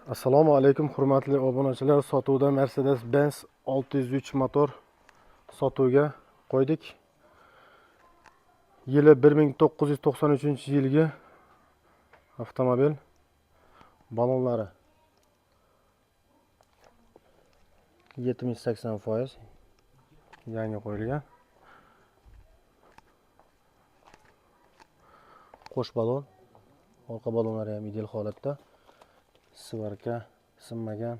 Assalomu alaykum hurmatli obunachilar. Sotuvda Mercedes-Benz 603 motor sotuvga qo'ydik. Yili 1993-yilgi avtomobil. Balonlari 70-80% yangi qo'yilgan. Qo'sh balon, orqa balonlari ham ideal holatda. Svarka sinmagan,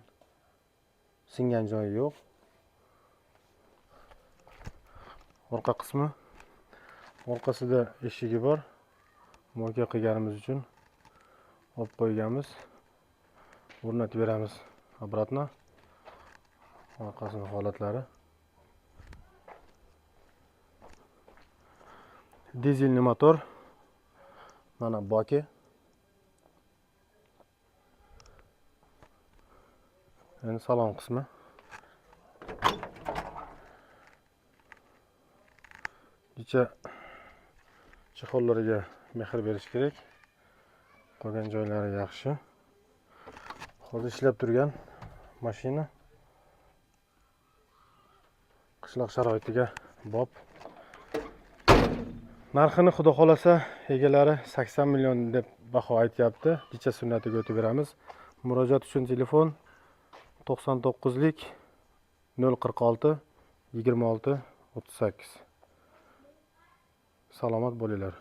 singan joyi yo'q. Orqa qismi, orqasida eshigi bor. Mo'lka qilganimiz uchun olib qo'yganmiz. O'rnatib beramiz obratno. Orqasining holatlari. Dizelli motor. Mana boki. Endi salon qismi. Ichi chexollariga mehr berish kerak. Qolgan joylari yaxshi. Hozir ishlab turgan mashina qishloq sharoitiga bob. Narxini xudo xolasa egalari 80 million deb baho aytyapti. Kecha sunnatiga o'tib beramiz. Murojaat uchun telefon 99lik 046 26 38. Salomat bo'linglar.